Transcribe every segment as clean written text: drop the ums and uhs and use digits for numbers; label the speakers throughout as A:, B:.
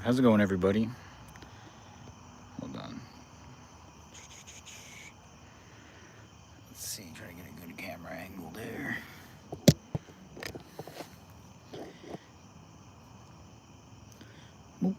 A: how's it going, everybody? Hold on. Let's see, try to get a good camera angle there. Boop.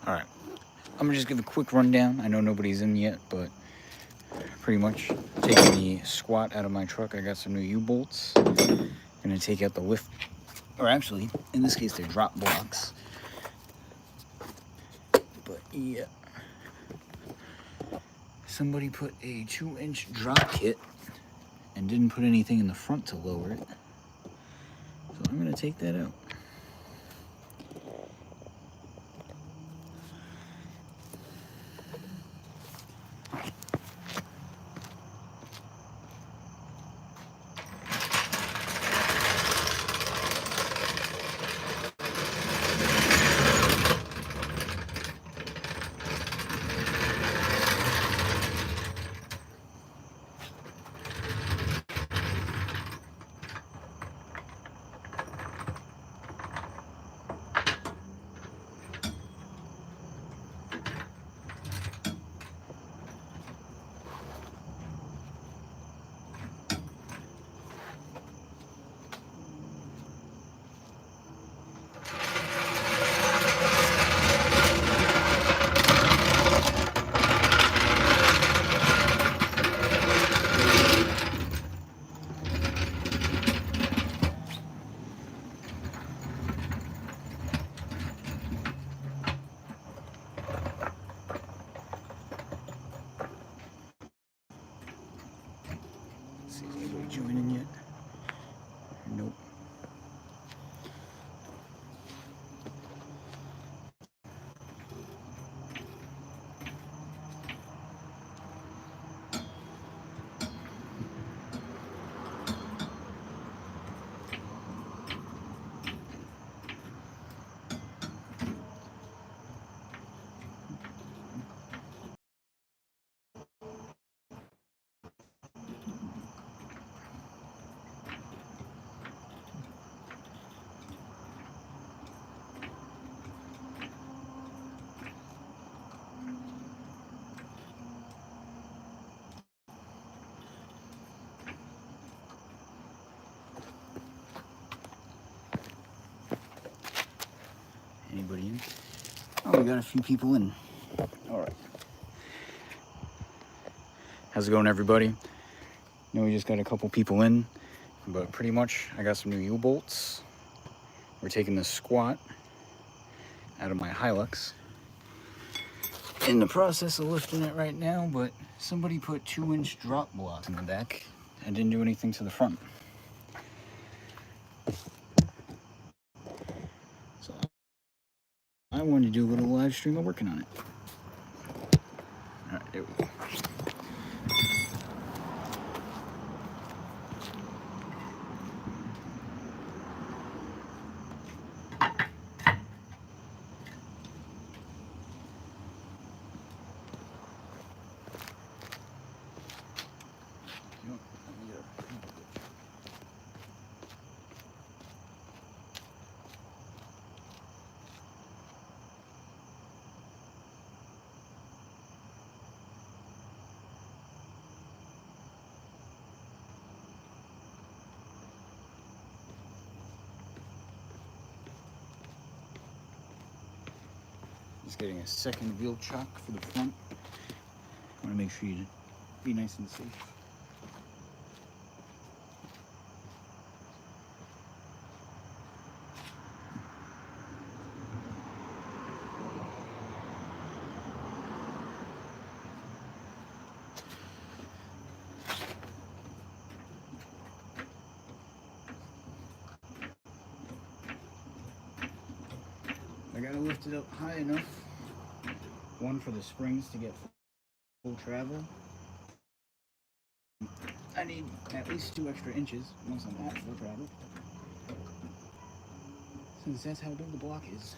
A: All right, I'm gonna just give a quick rundown. I know nobody's in yet, but pretty much taking the squat out of my truck. I got some new U-bolts. Gonna take out the lift, or actually, in this case, they're drop blocks. But yeah, somebody put a 2-inch drop kit and didn't put anything in the front to lower it. So I'm gonna take that out. See if anybody joining yet. Nope. Anybody in? Oh, we got a few people in. All right. How's it going, everybody? We just got a couple people in, but pretty much I got some new U-bolts. We're taking the squat out of my Hilux. In the process of lifting it right now, but somebody put 2-inch drop blocks in the back and didn't do anything to the front. So I wanted to do a little live stream of working on it. All right, there we go. Just getting a second wheel chock for the front. I want to make sure you be nice and safe. I gotta lift it up high enough, one for the springs to get full travel. I need at least 2 extra inches once I'm at full travel, since that's how big the block is.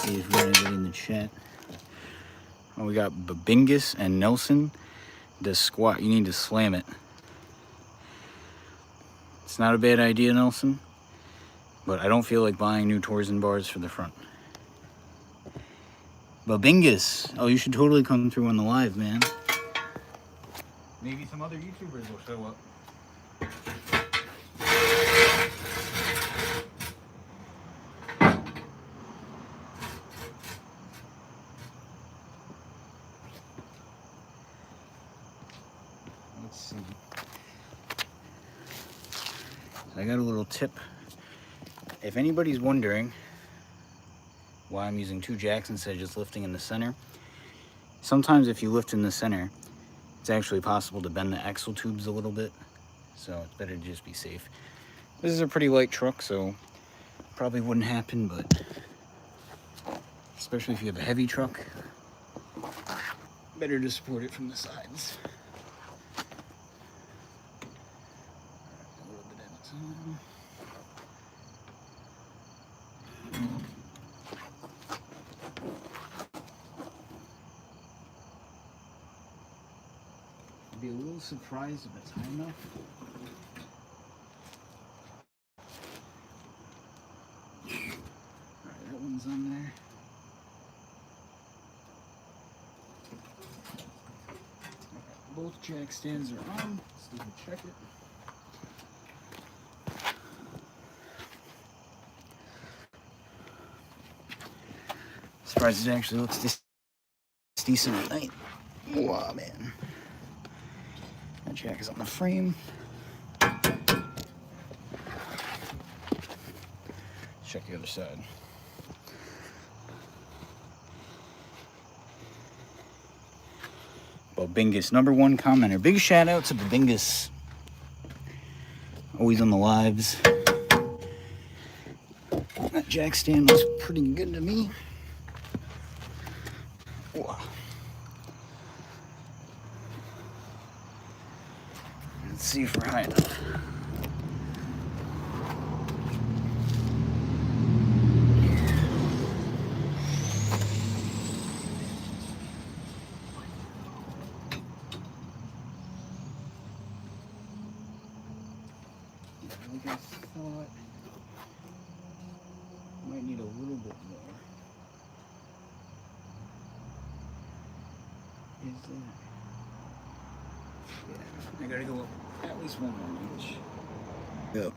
A: see if we got anybody in the chat. Oh, we got Babingus and Nelson. The squat, you need to slam it. It's not a bad idea, Nelson, but I don't feel like buying new torsion bars for the front. Babingus, oh, you should totally come through on the live, man. Maybe some other YouTubers will show up. Let's see. I got a little tip. If anybody's wondering why I'm using 2 jacks instead of just lifting in the center, sometimes if you lift in the center, it's actually possible to bend the axle tubes a little bit, so it's better to just be safe. This is a pretty light truck, so probably wouldn't happen, but especially if you have a heavy truck, better to support it from the sides. A little bit at a time. I'd be a little surprised if it's high enough. Alright, that one's on there. Both jack stands are on. Let's double check it. Surprised it actually looks this decent at night. Wow, man. That jack is on the frame. Check the other side. Babingus, #1 commenter. Big shout out to Babingus. Always on the lives. That jack stand looks pretty good to me. Wow. Let's see if we're high enough. Like I thought, might need a little bit more. Is that? Yeah, I gotta go up at least 1 more inch. Go.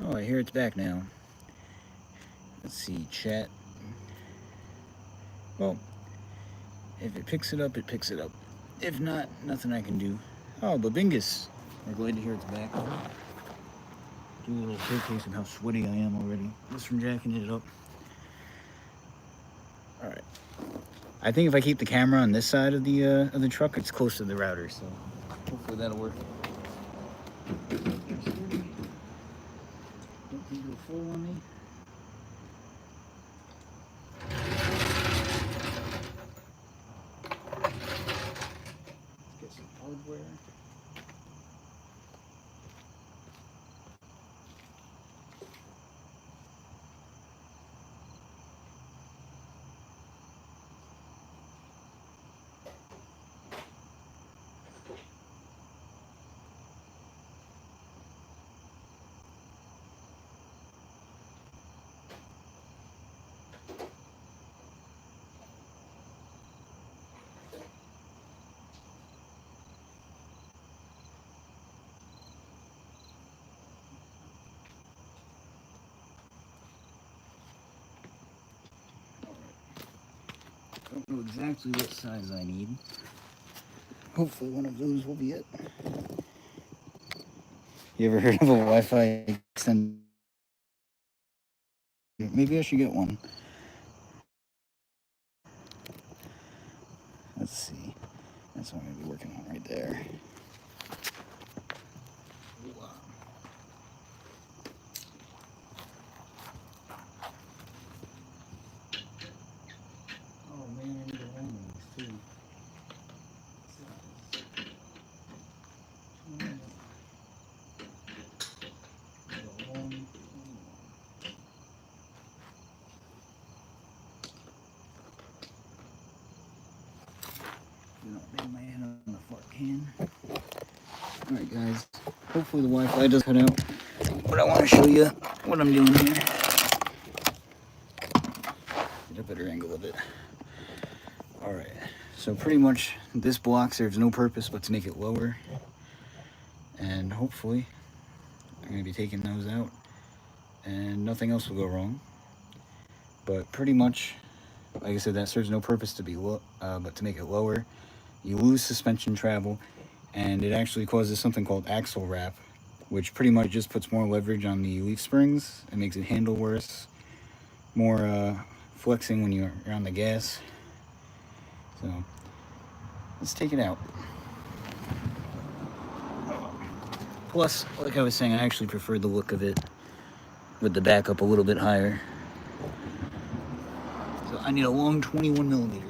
A: Oh, I hear it's back now. Let's see, chat. Well, if it picks it up, it picks it up. If not, nothing I can do. Oh, Babingus. We're glad to hear it's back. Do a little showcase of how sweaty I am already, just from jacking it up. Alright. I think if I keep the camera on this side of the truck, it's close to the router, so hopefully that'll work. Don't think it'll fall on me. Get some hardware. Don't know exactly what size I need. Hopefully one of those will be it. You ever heard of a Wi-Fi extender? Maybe I should get one. Let's see. That's what I'm going to be working on right there. Wow. can. Alright guys, hopefully the Wi-Fi does cut out, but I want to show you what I'm doing here. Get a better angle of it. Alright, so pretty much this block serves no purpose but to make it lower, and hopefully I'm going to be taking those out and nothing else will go wrong. But pretty much, like I said, that serves no purpose to be but to make it lower. You lose suspension travel, and it actually causes something called axle wrap, which pretty much just puts more leverage on the leaf springs and makes it handle worse, more flexing when you're on the gas. So let's take it out. Plus, like I was saying, I actually prefer the look of it with the back up a little bit higher. So I need a long 21 millimeter.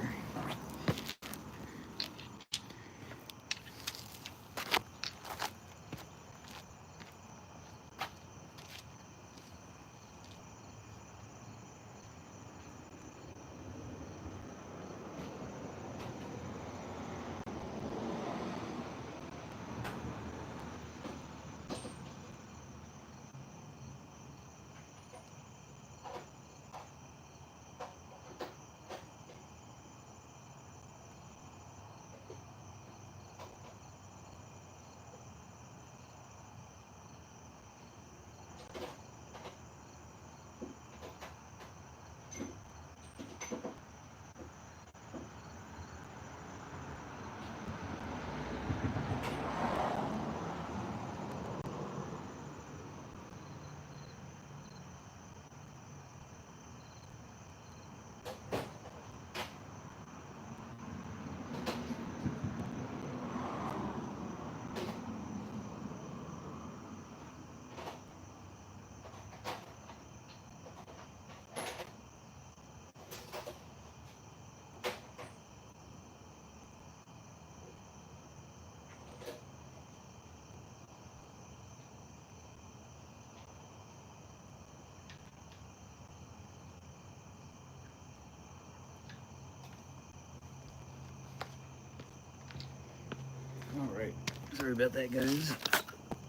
A: Alright, sorry about that guys.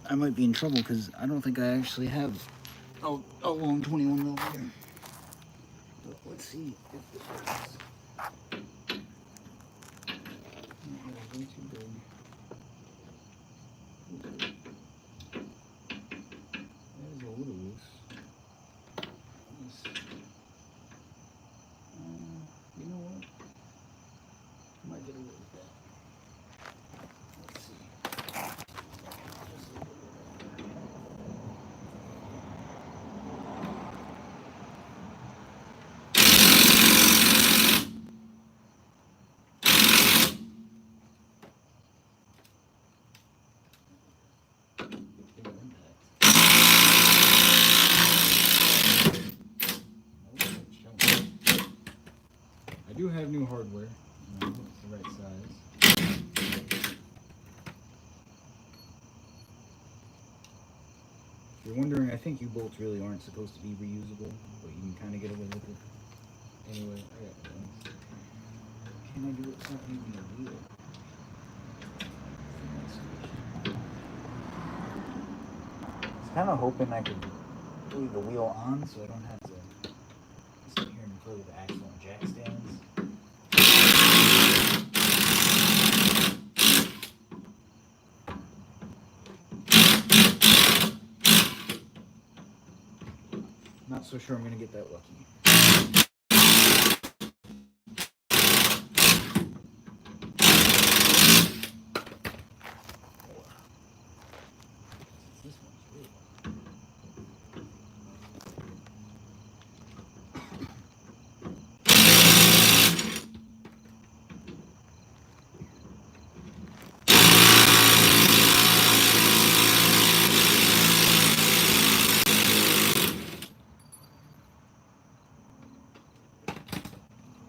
A: I might be in trouble because I don't think I actually have a long 21 millimeter. But let's see if this works. Way too big. That is a little loose. You know what? I might get away with that. Let's see. I do have new hardware. It's the right size. If you're wondering, I think U-bolts really aren't supposed to be reusable, but you can kind of get away with it. Anyway, I got things. Can I do it without using a wheel? I was kind of hoping I could leave the wheel on so I don't have to sit here and play with the axle and jack stands. Not so sure I'm going to get that lucky. This one's really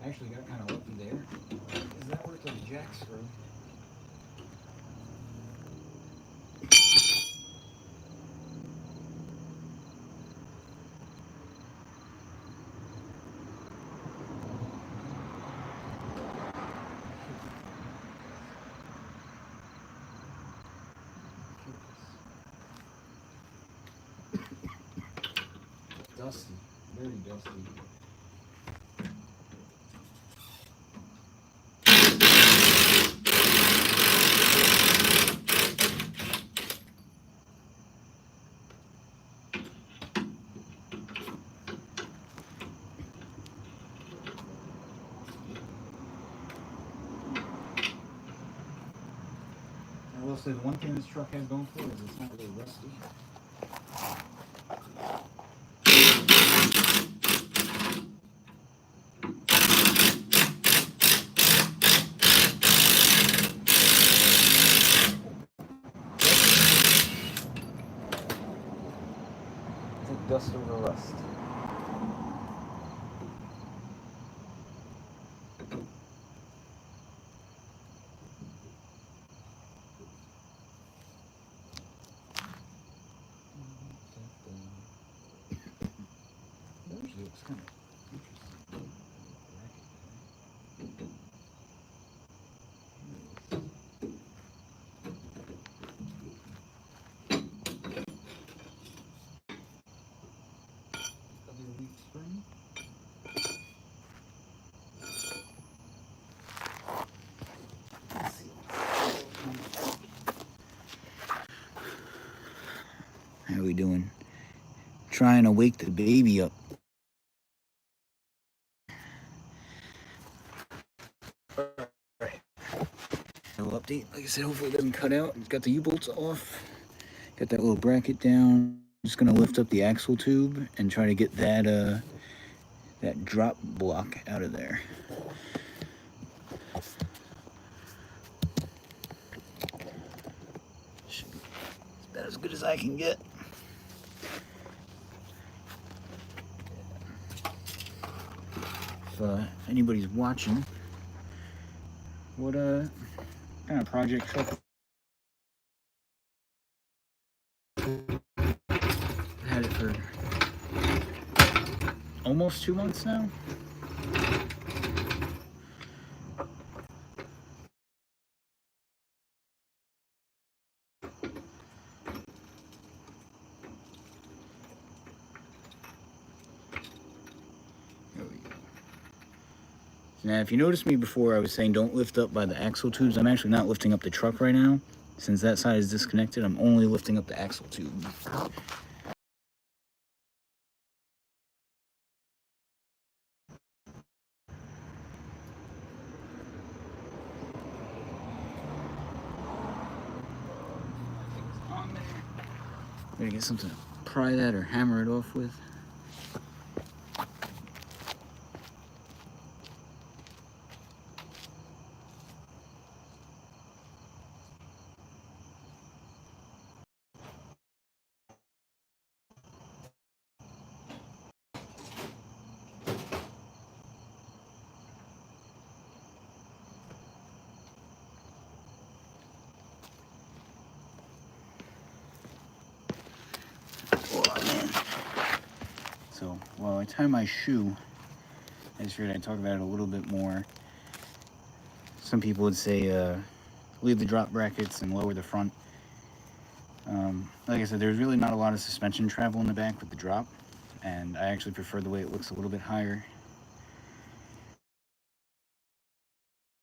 A: I actually got kind of lucky there, because that worked like a jack screw. dusty, very dusty. I will say the one thing this truck has going for it is it's not really rusty. It's like dust over rust. That actually looks kind of interesting. Spring. Let's see. How are we doing? Trying to wake the baby up. Alright. No update. Like I said, hopefully it doesn't cut out. It's got the U-bolts off. Got that little bracket down. Just gonna lift up the axle tube and try to get that that drop block out of there. Should be about as good as I can get. If anybody's watching, what kind of project truck? Had it for almost 2 months now. There we go. Now, if you noticed me before, I was saying don't lift up by the axle tubes. I'm actually not lifting up the truck right now. Since that side is disconnected, I'm only lifting up the axle tube. Gotta get something to pry that or hammer it off with. Oh man. So while I tie my shoe, I just figured I'd talk about it a little bit more. Some people would say leave the drop brackets and lower the front. Like I said, there's really not a lot of suspension travel in the back with the drop, and I actually prefer the way it looks a little bit higher.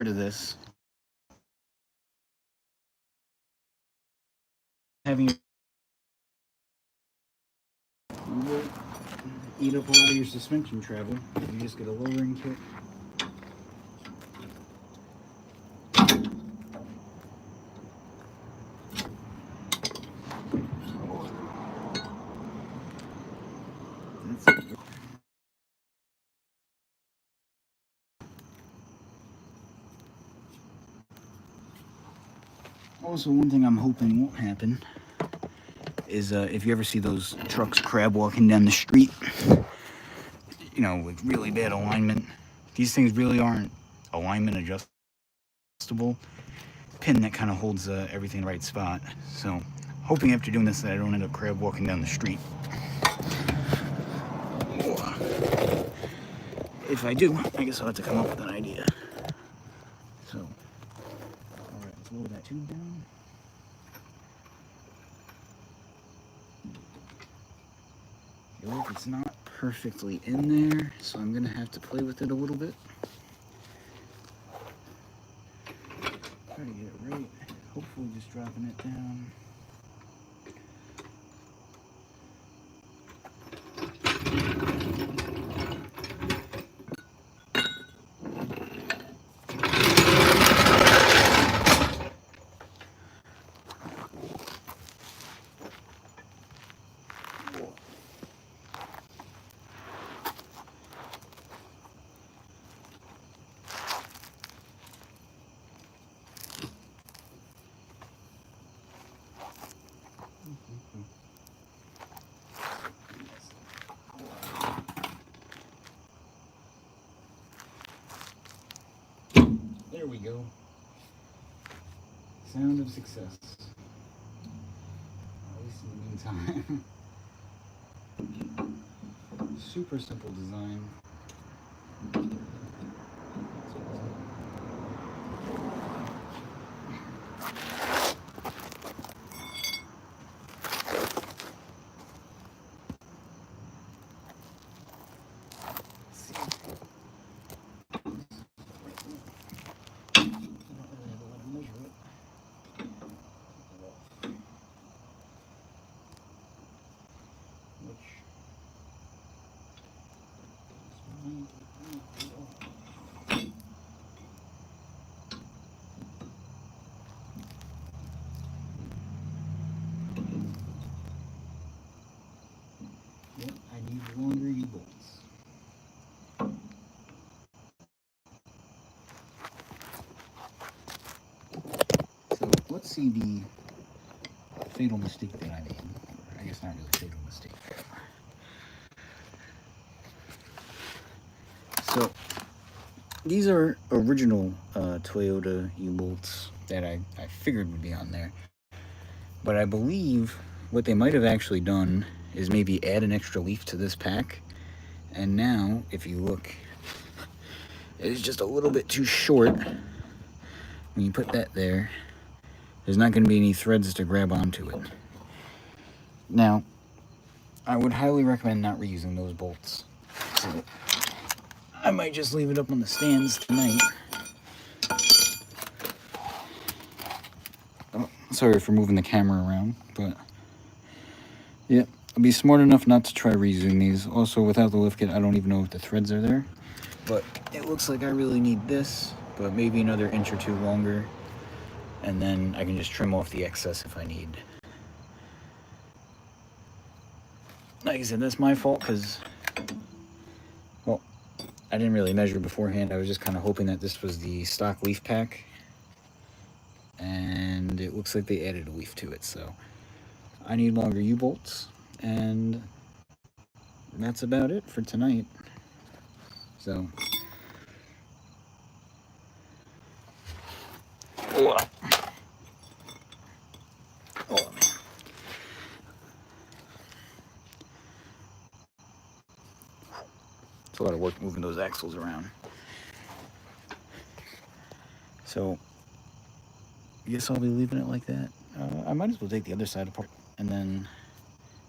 A: To this, having will eat up a lot of your suspension travel. You just get a lowering kit. Also, one thing I'm hoping won't happen is if you ever see those trucks crab walking down the street, you know, with really bad alignment, these things really aren't alignment adjustable. Pin that kind of holds everything in the right spot. So, hoping after doing this that I don't end up crab walking down the street. If I do, I guess I'll have to come up with an idea. So, alright, let's lower that tube down. I feel like it's not perfectly in there, so I'm gonna have to play with it a little bit. Try to get it right. Hopefully just dropping it down. There we go. Sound of success. At least in the meantime. Super simple design. Yep, I need longer U-bolts. So let's see the fatal mistake that I made. I guess not really fatal mistake. So these are original Toyota U-bolts that I figured would be on there. But I believe what they might have actually done is maybe add an extra leaf to this pack. And now, if you look, it's just a little bit too short. When you put that there, there's not going to be any threads to grab onto it. Now, I would highly recommend not reusing those bolts. So I might just leave it up on the stands tonight. Oh, sorry for moving the camera around, but yeah, I'll be smart enough not to try reusing these. Also, without the lift kit, I don't even know if the threads are there. But it looks like I really need this, but maybe another inch or two longer. And then I can just trim off the excess if I need. Like I said, that's my fault because, well, I didn't really measure beforehand. I was just kind of hoping that this was the stock leaf pack. And it looks like they added a leaf to it, so I need longer U-bolts. And that's about it for tonight. So, oh man. It's a lot of work moving those axles around. So, I guess I'll be leaving it like that. I might as well take the other side apart and then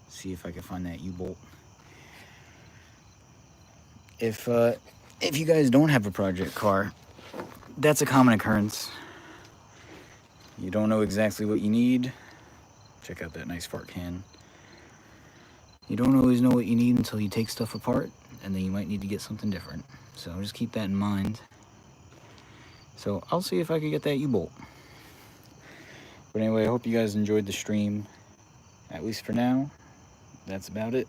A: see if I can find that U-bolt. If you guys don't have a project car, that's a common occurrence. You don't know exactly what you need. Check out that nice fart can. You don't always know what you need until you take stuff apart, and then you might need to get something different. So just keep that in mind. So I'll see if I can get that U-bolt. But anyway, I hope you guys enjoyed the stream. At least for now, that's about it.